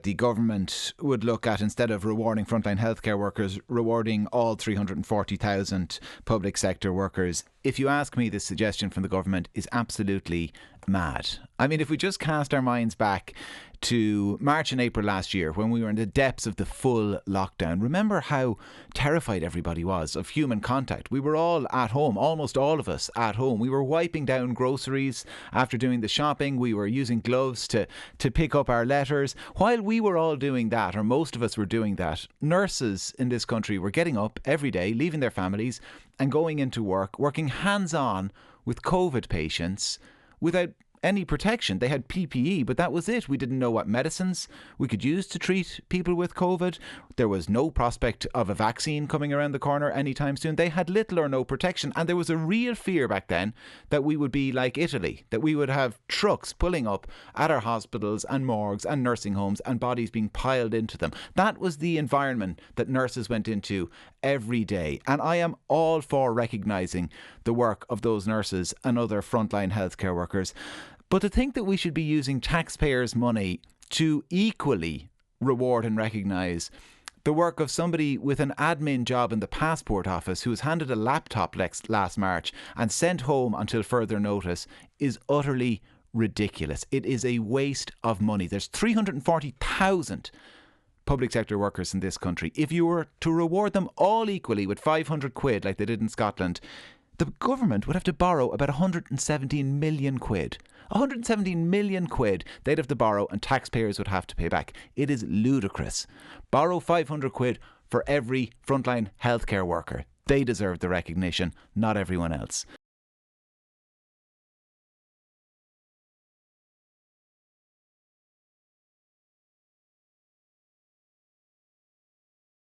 the government would look at, instead of rewarding frontline healthcare workers, rewarding all 340,000 public sector workers. If you ask me, this suggestion from the government is absolutely mad. I mean, if we just cast our minds back to March and April last year, when we were in the depths of the full lockdown, remember how terrified everybody was of human contact. We were all at home, almost all of us at home. We were wiping down groceries after doing the shopping. We were using gloves to pick up our letters. While we were all doing that, or most of us were doing that, nurses in this country were getting up every day, leaving their families and going into work, working hands-on with COVID patients without any protection. They had PPE, but that was it. We didn't know what medicines we could use to treat people with COVID. There was no prospect of a vaccine coming around the corner anytime soon. They had little or no protection, and there was a real fear back then that we would be like Italy, that we would have trucks pulling up at our hospitals and morgues and nursing homes and bodies being piled into them. That was the environment that nurses went into every day, and I am all for recognising the work of those nurses and other frontline healthcare workers. But to think that we should be using taxpayers' money to equally reward and recognise the work of somebody with an admin job in the passport office who was handed a laptop last March and sent home until further notice is utterly ridiculous. It is a waste of money. There's 340,000 public sector workers in this country. If you were to reward them all equally with 500 quid like they did in Scotland, the government would have to borrow about 117 million quid. 117 million quid they'd have to borrow, and taxpayers would have to pay back. It is ludicrous. Borrow 500 quid for every frontline healthcare worker. They deserve the recognition, not everyone else.